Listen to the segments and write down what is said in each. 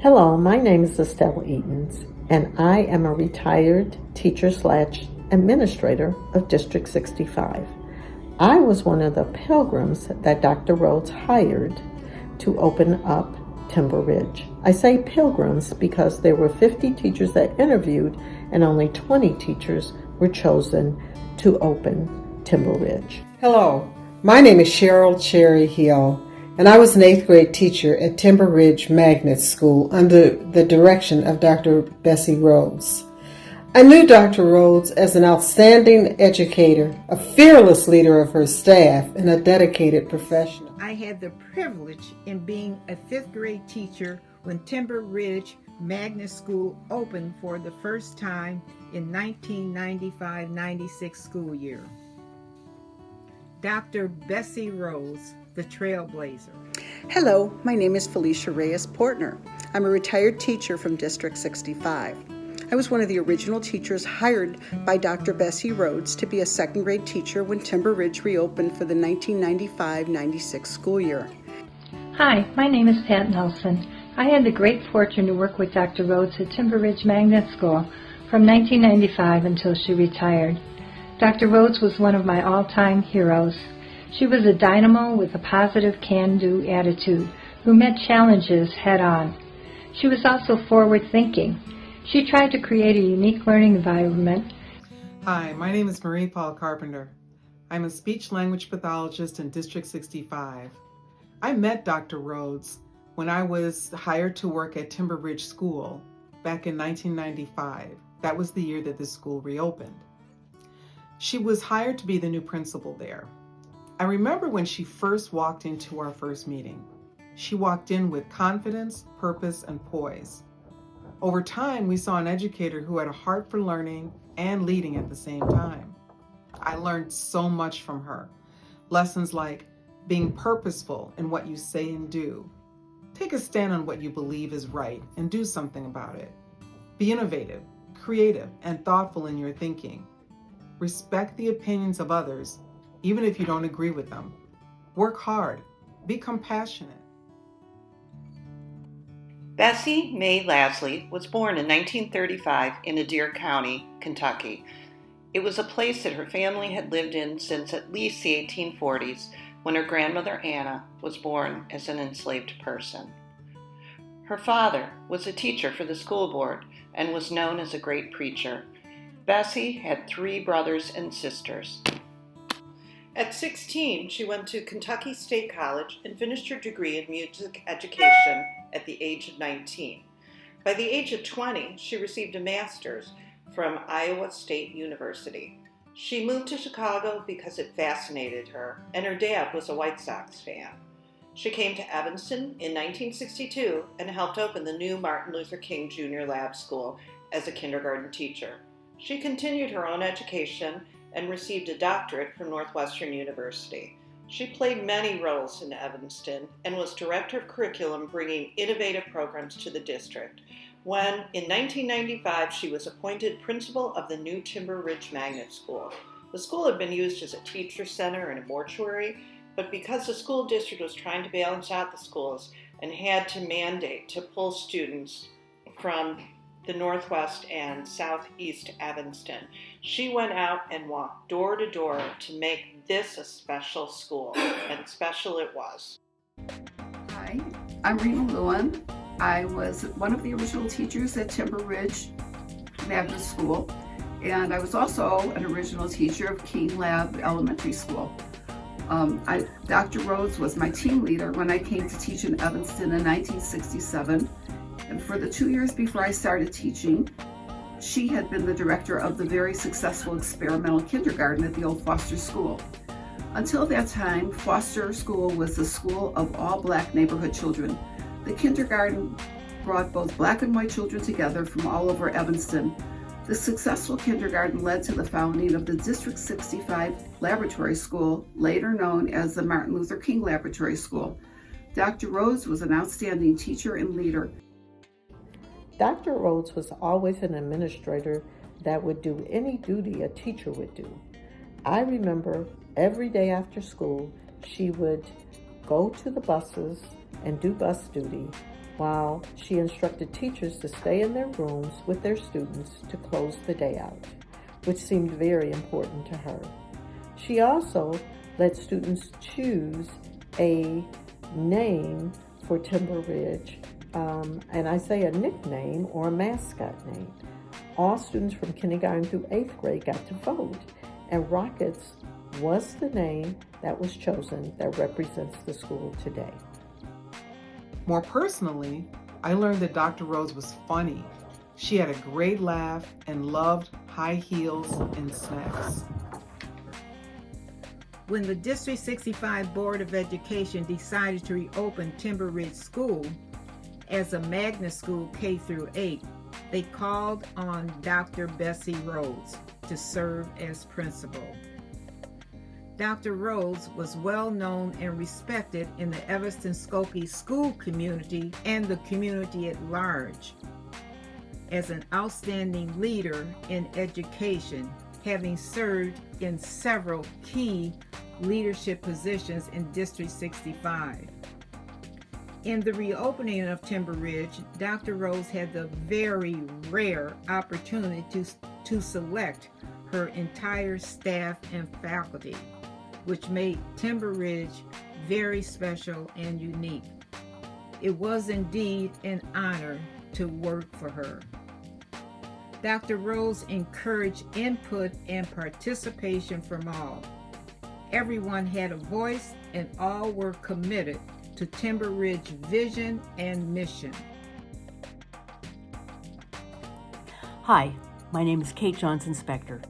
Hello, my name is Estelle Eatons, and I am a retired teacher/administrator of District 65. I was one of the pilgrims that Dr. Rhodes hired to open up Timber Ridge. I say pilgrims because there were 50 teachers that interviewed and only 20 teachers were chosen to open Timber Ridge. Hello, my name is Cheryl Cherry Hill, and I was an 8th grade teacher at Timber Ridge Magnet School under the direction of Dr. Bessie Rhodes. I knew Dr. Rhodes as an outstanding educator, a fearless leader of her staff, and a dedicated professional. I had the privilege in being a 5th grade teacher when Timber Ridge Magnet School opened for the first time in 1995-96 school year. Dr. Bessie Rhodes, the trailblazer. Hello, my name is Felicia Reyes Portner. I'm a retired teacher from District 65. I was one of the original teachers hired by Dr. Bessie Rhodes to be a 2nd grade teacher when Timber Ridge reopened for the 1995-96 school year. Hi, my name is Pat Nelson. I had the great fortune to work with Dr. Rhodes at Timber Ridge Magnet School from 1995 until she retired. Dr. Rhodes was one of my all-time heroes. She was a dynamo with a positive can-do attitude who met challenges head-on. She was also forward-thinking. She tried to create a unique learning environment. Hi, my name is Marie Paul Carpenter. I'm a speech-language pathologist in District 65. I met Dr. Rhodes when I was hired to work at Timber Ridge School back in 1995. That was the year that the school reopened. She was hired to be the new principal there. I remember when she first walked into our first meeting. She walked in with confidence, purpose, and poise. Over time, we saw an educator who had a heart for learning and leading at the same time. I learned so much from her. Lessons like being purposeful in what you say and do. Take a stand on what you believe is right and do something about it. Be innovative, creative, and thoughtful in your thinking. Respect the opinions of others, even if you don't agree with them. Work hard. Be compassionate. Bessie Mae Lasley was born in 1935 in Adair County, Kentucky. It was a place that her family had lived in since at least the 1840s, when her grandmother Anna was born as an enslaved person. Her father was a teacher for the school board and was known as a great preacher. Bessie had 3 brothers and sisters. At 16, she went to Kentucky State College and finished her degree in music education at the age of 19. By the age of 20, she received a master's from Iowa State University. She moved to Chicago because it fascinated her, and her dad was a White Sox fan. She came to Evanston in 1962 and helped open the new Martin Luther King Jr. Lab School as a kindergarten teacher. She continued her own education and received a doctorate from Northwestern University. She played many roles in Evanston and was director of curriculum, bringing innovative programs to the district. When, in 1995, she was appointed principal of the new Timber Ridge Magnet School. The school had been used as a teacher center and a mortuary, but because the school district was trying to balance out the schools and had to mandate to pull students from the Northwest and Southeast Evanston, she went out and walked door to door to make this a special school, and special it was. Hi, I'm Rena Lewin. I was one of the original teachers at Timber Ridge Magnet School, and I was also an original teacher of King Lab Elementary School. Dr. Rhodes was my team leader when I came to teach in Evanston in 1967. And for the 2 years before I started teaching, she had been the director of the very successful experimental kindergarten at the old Foster School. Until that time, Foster School was the school of all Black neighborhood children. The kindergarten brought both Black and white children together from all over Evanston. The successful kindergarten led to the founding of the District 65 Laboratory School, later known as the Martin Luther King Laboratory School. Dr. Rhodes was an outstanding teacher and leader. Dr. Rhodes was always an administrator that would do any duty a teacher would do. I remember every day after school, she would go to the buses and do bus duty while she instructed teachers to stay in their rooms with their students to close the day out, which seemed very important to her. She also let students choose a name for Timber Ridge, and I say a nickname or a mascot name. All students from kindergarten through 8th grade got to vote, and Rockets was the name that was chosen that represents the school today. More personally, I learned that Dr. Rhodes was funny. She had a great laugh and loved high heels and snacks. When the District 65 Board of Education decided to reopen Timber Ridge School as a magnet school K through 8, they called on Dr. Bessie Rhodes to serve as principal. Dr. Rhodes was well known and respected in the Evanston-Skokie school community and the community at large as an outstanding leader in education, having served in several key leadership positions in District 65. In the reopening of Timber Ridge, Dr. Rhodes had the very rare opportunity to select her entire staff and faculty, which made Timber Ridge very special and unique. It was indeed an honor to work for her. Dr. Rhodes encouraged input and participation from all. Everyone had a voice and all were committed to Timber Ridge vision and mission. Hi, my name is Kate Johnson-Spector.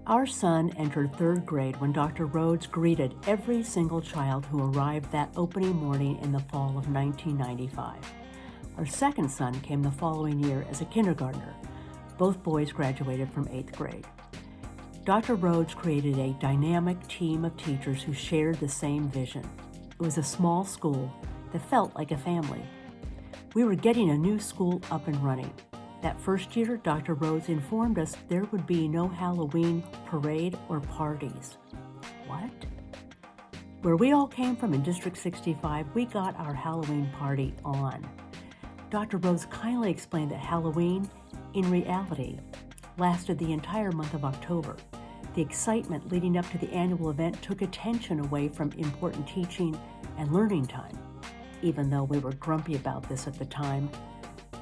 Our son entered 3rd grade when Dr. Rhodes greeted every single child who arrived that opening morning in the fall of 1995. Our second son came the following year as a kindergartner. Both boys graduated from 8th grade. Dr. Rhodes created a dynamic team of teachers who shared the same vision. It was a small school that felt like a family. We were getting a new school up and running. That first year, Dr. Rhodes informed us there would be no Halloween parade or parties. What? Where we all came from in District 65, we got our Halloween party on. Dr. Rhodes kindly explained that Halloween, in reality, lasted the entire month of October. The excitement leading up to the annual event took attention away from important teaching and learning time. Even though we were grumpy about this at the time,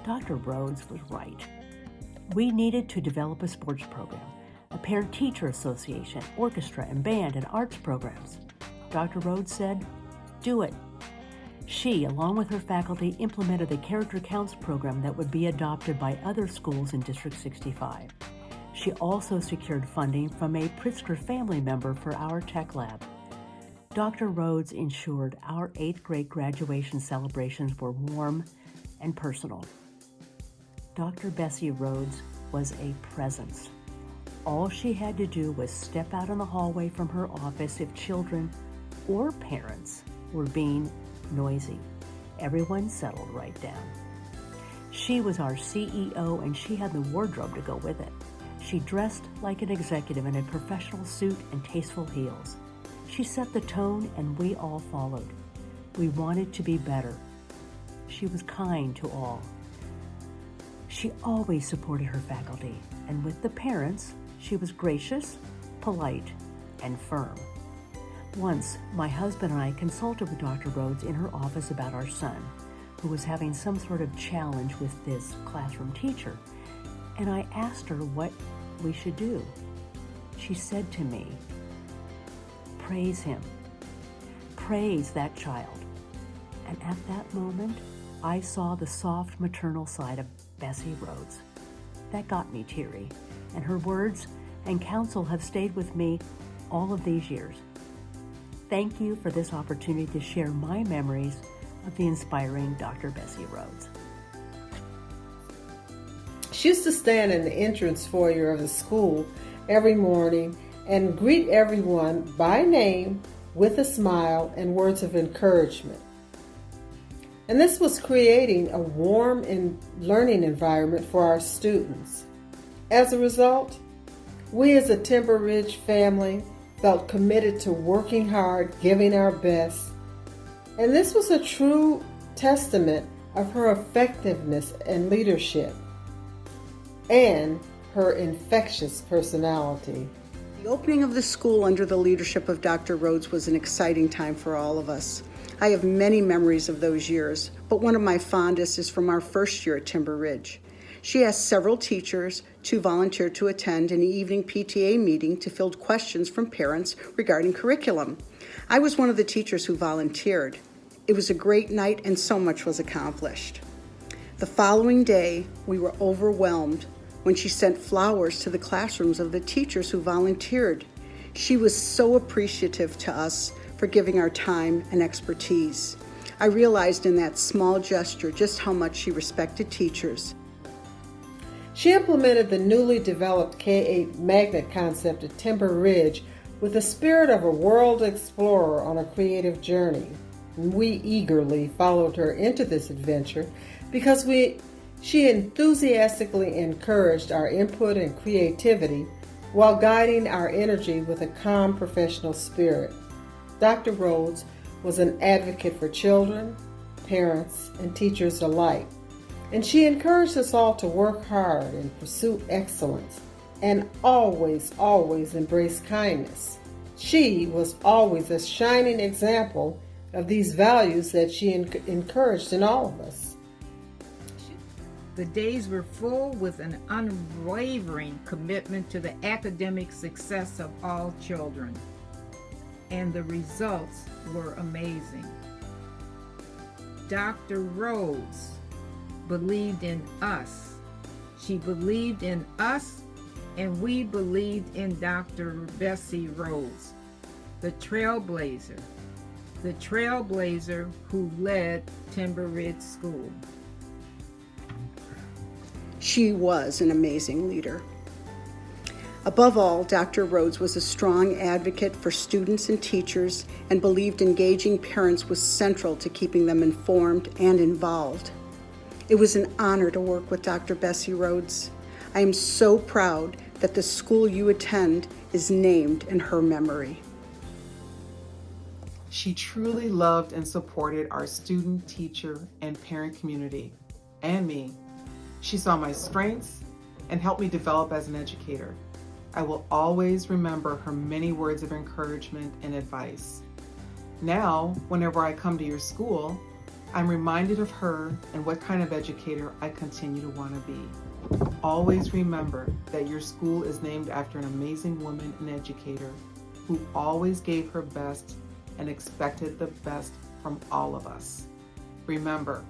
Dr. Rhodes was right. We needed to develop a sports program, a parent-teacher association, orchestra and band and arts programs. Dr. Rhodes said, "Do it." She, along with her faculty, implemented a character counts program that would be adopted by other schools in District 65. She also secured funding from a Pritzker family member for our tech lab. Dr. Rhodes ensured our 8th grade graduation celebrations were warm and personal. Dr. Bessie Rhodes was a presence. All she had to do was step out in the hallway from her office if children or parents were being noisy. Everyone settled right down. She was our CEO and she had the wardrobe to go with it. She dressed like an executive in a professional suit and tasteful heels. She set the tone and we all followed. We wanted to be better. She was kind to all. She always supported her faculty, and with the parents, she was gracious, polite, and firm. Once, my husband and I consulted with Dr. Rhodes in her office about our son, who was having some sort of challenge with this classroom teacher, and I asked her what we should do. She said to me, "Praise him. Praise that child." And at that moment, I saw the soft maternal side of Bessie Rhodes. That got me teary, and her words and counsel have stayed with me all of these years. Thank you for this opportunity to share my memories of the inspiring Dr. Bessie Rhodes. She used to stand in the entrance foyer of the school every morning and greet everyone by name with a smile and words of encouragement. And this was creating a warm and learning environment for our students. As a result, we as a Timber Ridge family felt committed to working hard, giving our best. And this was a true testament of her effectiveness and leadership, and her infectious personality. The opening of the school under the leadership of Dr. Rhodes was an exciting time for all of us. I have many memories of those years, but one of my fondest is from our first year at Timber Ridge. She asked several teachers to volunteer to attend an evening PTA meeting to field questions from parents regarding curriculum. I was one of the teachers who volunteered. It was a great night and so much was accomplished. The following day, we were overwhelmed when she sent flowers to the classrooms of the teachers who volunteered. She was so appreciative to us for giving our time and expertise. I realized in that small gesture just how much she respected teachers. She implemented the newly developed K-8 magnet concept at Timber Ridge with the spirit of a world explorer on a creative journey. We eagerly followed her into this adventure because she enthusiastically encouraged our input and creativity while guiding our energy with a calm professional spirit. Dr. Rhodes was an advocate for children, parents, and teachers alike, and she encouraged us all to work hard and pursue excellence and always embrace kindness. She was always a shining example of these values that she encouraged in all of us. The days were full with an unwavering commitment to the academic success of all children, and the results were amazing. Dr. Rhodes believed in us. She believed in us, and we believed in Dr. Bessie Rhodes, the trailblazer who led Timber Ridge School. She was an amazing leader. Above all, Dr. Rhodes was a strong advocate for students and teachers and believed engaging parents was central to keeping them informed and involved. It was an honor to work with Dr. Bessie Rhodes. I am so proud that the school you attend is named in her memory. She truly loved and supported our student, teacher, and parent community, and me. She saw my strengths and helped me develop as an educator. I will always remember her many words of encouragement and advice. Now, whenever I come to your school, I'm reminded of her and what kind of educator I continue to want to be. Always remember that your school is named after an amazing woman and educator who always gave her best and expected the best from all of us. Remember,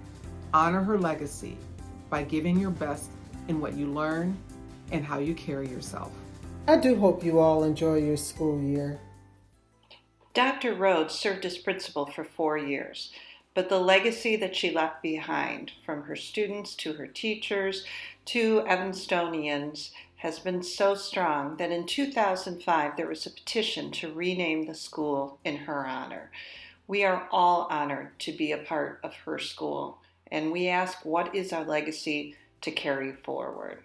honor her legacy by giving your best in what you learn and how you carry yourself. I do hope you all enjoy your school year. Dr. Rhodes served as principal for 4 years, but the legacy that she left behind, from her students to her teachers to Evanstonians, has been so strong that in 2005 there was a petition to rename the school in her honor. We are all honored to be a part of her school, and we ask, what is our legacy to carry forward?